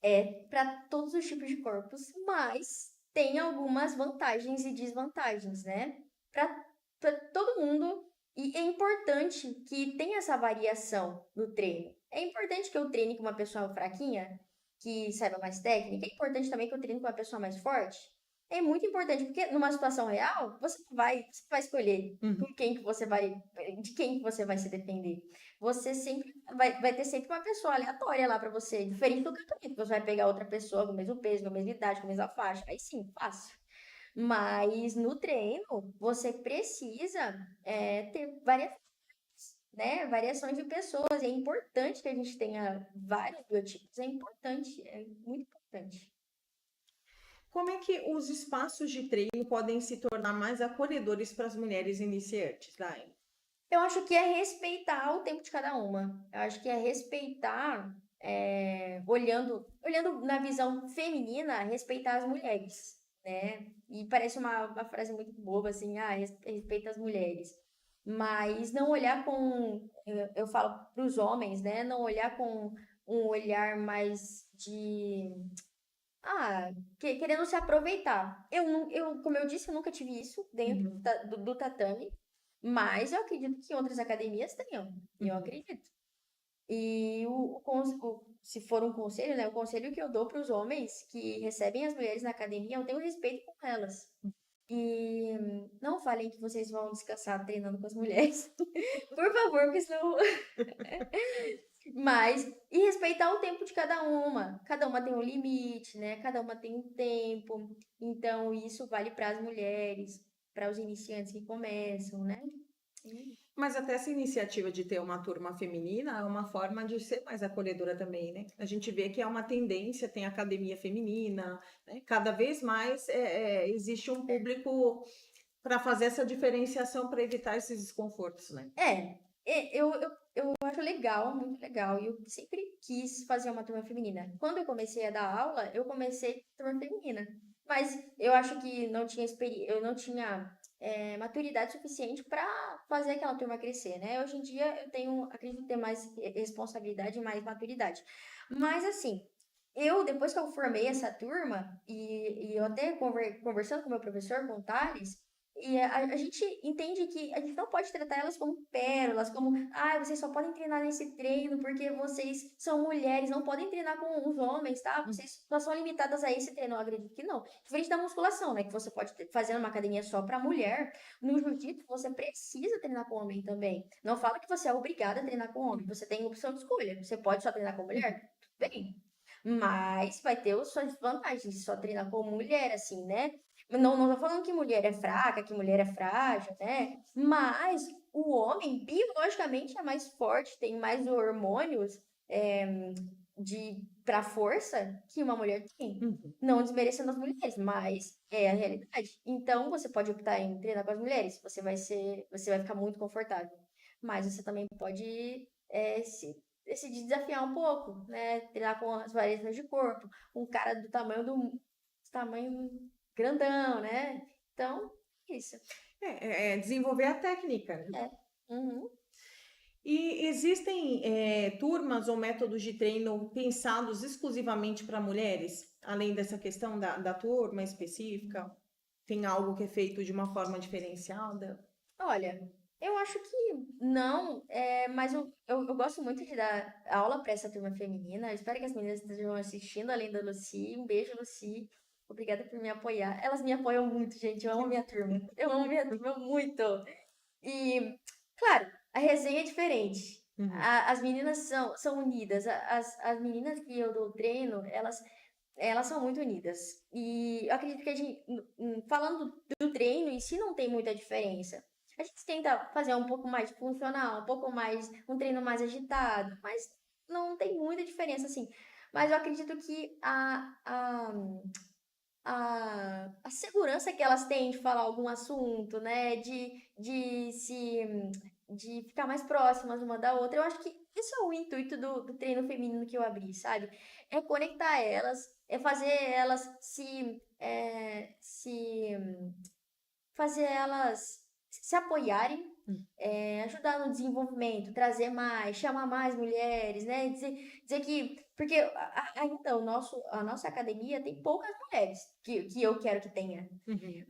É para todos os tipos de corpos, mas tem algumas vantagens e desvantagens, né? Para todo mundo. E é importante que tenha essa variação no treino. É importante que eu treine com uma pessoa fraquinha, que saiba mais técnica. É importante também que eu treine com uma pessoa mais forte. É muito importante, porque numa situação real, você vai escolher com quem que você vai, de quem que você vai se defender. Você sempre vai ter sempre uma pessoa aleatória lá pra você, diferente do campeonato. Você vai pegar outra pessoa com o mesmo peso, com a mesma idade, com a mesma faixa. Aí sim, fácil. Mas no treino, você precisa ter variações, né? Variações de pessoas. E é importante que a gente tenha vários biotipos. É importante, é muito importante. Como é que os espaços de treino podem se tornar mais acolhedores para as mulheres iniciantes, Dai? Eu acho que é respeitar o tempo de cada uma. Eu acho que é respeitar, olhando na visão feminina, respeitar as mulheres, né? E parece uma frase muito boba, assim, respeita as mulheres. Mas não olhar eu falo para os homens, né? Não olhar com um olhar mais querendo se aproveitar. Como eu disse, eu nunca tive isso dentro do tatame. Mas eu acredito que outras academias tenham. Eu acredito. E se for um conselho, né? O conselho que eu dou para os homens que recebem as mulheres na academia, eu tenho respeito com elas. E não falem que vocês vão descansar treinando com as mulheres. Por favor, porque senão. E respeitar o tempo de cada uma. Cada uma tem um limite, né? Cada uma tem um tempo. Então, isso vale para as mulheres, para os iniciantes que começam, né? Mas até essa iniciativa de ter uma turma feminina é uma forma de ser mais acolhedora também, né? A gente vê que é uma tendência, tem academia feminina, né? Cada vez mais existe um público para fazer essa diferenciação para evitar esses desconfortos, né? Eu acho legal, muito legal. E eu sempre quis fazer uma turma feminina. Quando eu comecei a dar aula, eu comecei turma feminina. Mas eu acho que eu não tinha maturidade suficiente para fazer aquela turma crescer, né? Hoje em dia acredito ter mais responsabilidade e mais maturidade. Mas assim, depois que eu formei essa turma, e eu até conversando com o meu professor, com o Thales, e a gente entende que a gente não pode tratar elas como pérolas, como, vocês só podem treinar nesse treino porque vocês são mulheres, não podem treinar com os homens, tá? Vocês só são limitadas a esse treino. Eu acredito que não. Diferente da musculação, né? Que você pode fazer uma academia só pra mulher. No jiu-jitsu, você precisa treinar com homem também. Não fala que você é obrigada a treinar com homem. Você tem opção de escolha. Você pode só treinar com mulher? Tudo bem. Mas vai ter as suas vantagens. Só treinar com mulher, assim, né? Não tô falando que mulher é fraca, que mulher é frágil, né? Mas o homem, biologicamente, é mais forte, tem mais hormônios para força que uma mulher tem. Não desmerecendo as mulheres, mas é a realidade. Então, você pode optar em treinar com as mulheres, você vai ficar muito confortável. Mas você também pode se desafiar um pouco, né? Treinar com as variações de corpo, um cara do tamanho grandão, né? Então, isso. Desenvolver a técnica, né? Uhum. E existem turmas ou métodos de treino pensados exclusivamente para mulheres? Além dessa questão da turma específica? Tem algo que é feito de uma forma diferenciada? Olha, eu acho que não, mas eu gosto muito de dar aula para essa turma feminina. Eu espero que as meninas estejam assistindo, além da Lucy. Um beijo, Lucy. Obrigada por me apoiar. Elas me apoiam muito, gente. Eu amo minha turma. Eu amo minha turma muito. E, claro, a resenha é diferente. Uhum. As meninas são unidas. As meninas que eu dou treino, elas são muito unidas. E eu acredito que a gente, falando do treino em si, não tem muita diferença. A gente tenta fazer um pouco mais funcional, um pouco mais, um treino mais agitado, mas não tem muita diferença, assim. Mas eu acredito que a segurança que elas têm de falar algum assunto, né? De ficar mais próximas uma da outra. Eu acho que isso é o intuito do treino feminino que eu abri, sabe? É conectar elas, é fazer elas fazer elas se apoiarem, ajudar no desenvolvimento, trazer mais, chamar mais mulheres, né? Dizer que. Porque ainda a nossa academia tem poucas mulheres que eu quero que tenha. Uhum.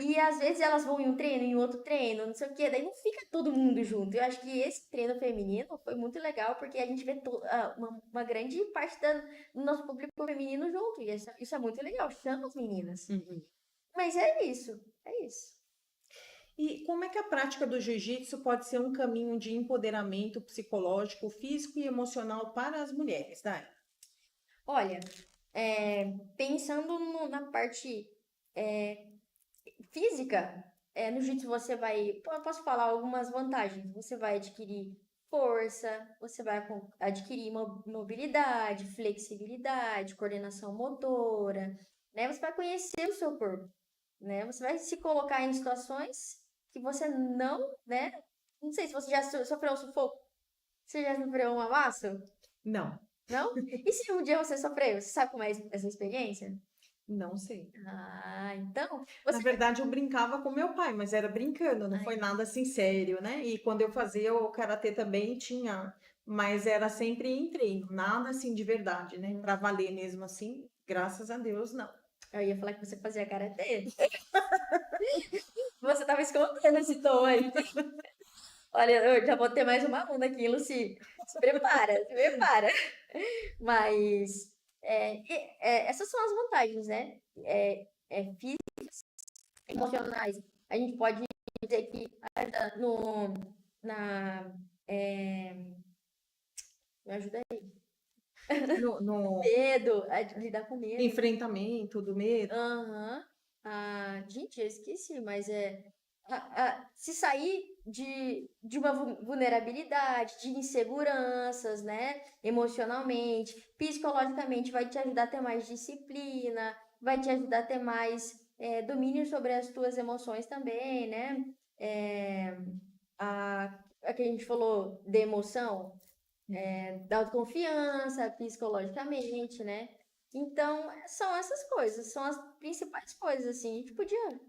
E às vezes elas vão em um treino, em outro treino, não sei o quê, daí não fica todo mundo junto. Eu acho que esse treino feminino foi muito legal, porque a gente vê uma grande parte do nosso público feminino junto. E isso é muito legal, chama as meninas. Uhum. Mas é isso, é isso. E como é que a prática do jiu-jitsu pode ser um caminho de empoderamento psicológico, físico e emocional para as mulheres, Dai? Olha, pensando na parte física, no jiu-jitsu você vai. Eu posso falar algumas vantagens. Você vai adquirir força, você vai adquirir mobilidade, flexibilidade, coordenação motora, né? Você vai conhecer o seu corpo, né? Você vai se colocar em situações que você não, né? Não sei se você já sofreu um sufoco. Você já sofreu um amasso? Não, Não? E se um dia você sofreu? Você sabe como é essa experiência? não sei. Então, Na você. verdade, eu brincava com meu pai, mas era brincando, não foi nada assim sério, né? E quando eu fazia o karatê também tinha, mas era sempre em treino, nada assim de verdade, né? Pra valer mesmo assim, graças a Deus, não. Eu ia falar que você fazia karatê. Você tava escondendo esse tom aí. Olha, eu já vou ter mais uma aluna aqui, Lucy. Se prepara, se prepara. Mas essas são as vantagens, né? Físicas, emocionais. A gente pode dizer que ajuda na. Me ajuda aí. No Medo, lidar com medo. enfrentamento do medo. Aham. Gente, eu esqueci, mas se sair de uma vulnerabilidade, de inseguranças, né? Emocionalmente, psicologicamente, vai te ajudar a ter mais disciplina, vai te ajudar a ter mais domínio sobre as tuas emoções também, né? É, a que a gente falou de emoção, da autoconfiança, psicologicamente, né? Então, são essas coisas, são as principais coisas, assim. A gente podia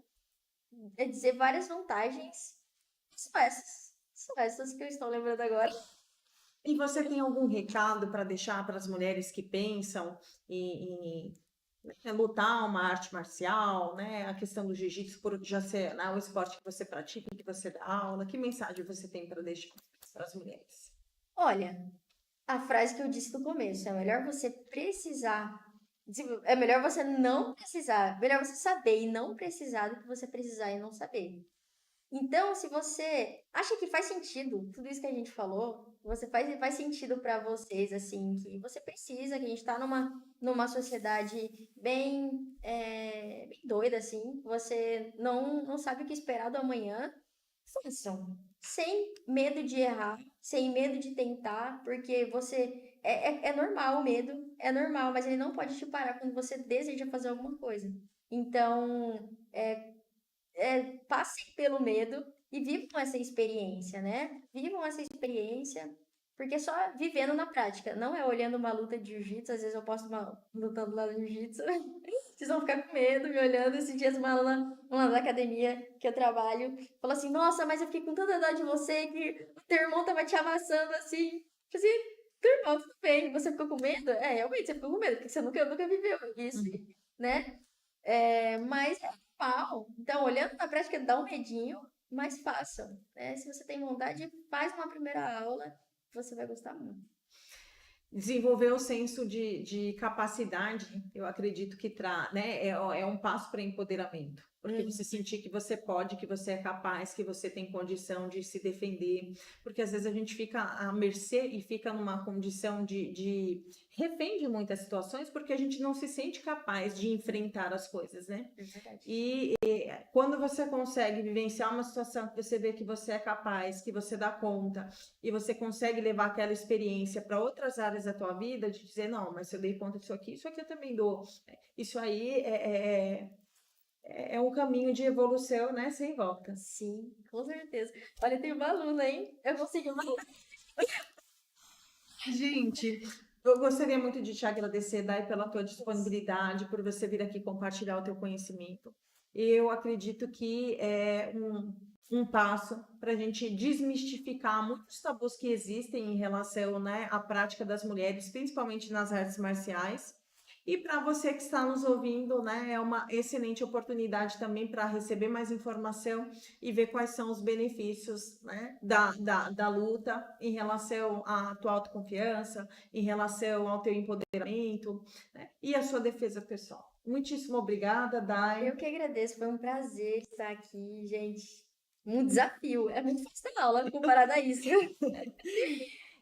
dizer várias vantagens, são essas que eu estou lembrando agora. E você tem algum recado para deixar para as mulheres que pensam em lutar uma arte marcial, né? A questão do jiu-jitsu por já ser, né, o esporte que você pratica, que você dá aula, que mensagem você tem para deixar para as mulheres? Olha, a frase que eu disse no começo, é melhor você precisar, é melhor você não precisar, melhor você saber e não precisar do que você precisar e não saber. Então, se você acha que faz sentido tudo isso que a gente falou, faz sentido para vocês, assim, que você precisa, que a gente está numa sociedade bem doida, assim, você não sabe o que esperar do amanhã, façam. Sem medo de errar, sem medo de tentar, porque você. É normal o medo, é normal, mas ele não pode te parar quando você deseja fazer alguma coisa. Então, passem pelo medo e vivam essa experiência, né? Vivam essa experiência, porque só vivendo na prática, não é olhando uma luta de jiu-jitsu, às vezes eu posto lutando lá no jiu-jitsu, vocês vão ficar com medo me olhando. Esses dias uma aluna da academia que eu trabalho falou assim, nossa, mas eu fiquei com tanta dó de você que o teu irmão tava te amassando assim. Eu falei assim, teu irmão, tudo bem, você ficou com medo? Realmente, você ficou com medo, porque você nunca viveu isso, né? Mas é normal. Então, olhando na prática, dá um medinho, mas façam, né? Se você tem vontade, faz uma primeira aula, você vai gostar muito. Desenvolver o senso de capacidade, eu acredito que né, é um passo para empoderamento. porque você sentir que você pode, que você é capaz, que você tem condição de se defender, porque às vezes a gente fica à mercê e fica numa condição de refém de muitas situações, porque a gente não se sente capaz de enfrentar as coisas, né? É verdade. E quando você consegue vivenciar uma situação que você vê que você é capaz, que você dá conta, e você consegue levar aquela experiência para outras áreas da tua vida, de dizer, não, mas se eu dei conta disso aqui eu também dou. Isso aí é um caminho de evolução, né, sem volta. Sim, com certeza. Olha, tem uma aluna, hein? Eu consegui uma. Gente, eu gostaria muito de te agradecer, Dai, pela tua disponibilidade, por você vir aqui compartilhar o teu conhecimento. Eu acredito que é um passo para a gente desmistificar muitos tabus que existem em relação, né, à prática das mulheres, principalmente nas artes marciais. E para você que está nos ouvindo, né, é uma excelente oportunidade também para receber mais informação e ver quais são os benefícios, né, da luta em relação à tua autoconfiança, em relação ao teu empoderamento, né, e a sua defesa pessoal. Muitíssimo obrigada, Dai. Eu que agradeço, foi um prazer estar aqui, gente. Um desafio. É muito fácil dar aula comparado a isso.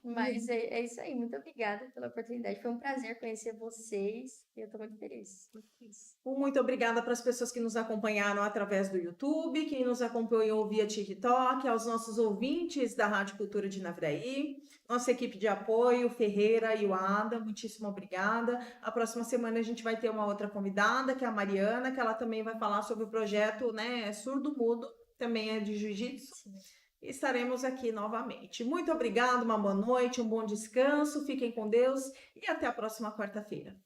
Mas é isso aí. Muito obrigada pela oportunidade. Foi um prazer conhecer vocês. E eu estou muito feliz. Muito feliz. Muito obrigada para as pessoas que nos acompanharam através do YouTube, quem nos acompanhou via TikTok, aos nossos ouvintes da Rádio Cultura de Naviraí, nossa equipe de apoio, Ferreira e o Ada, muitíssimo obrigada. A próxima semana a gente vai ter uma outra convidada, que é a Mariana, que ela também vai falar sobre o projeto, né, Surdo Mudo, também é de Jiu-Jitsu. Estaremos aqui novamente. Muito obrigada, uma boa noite, um bom descanso, fiquem com Deus e até a próxima quarta-feira.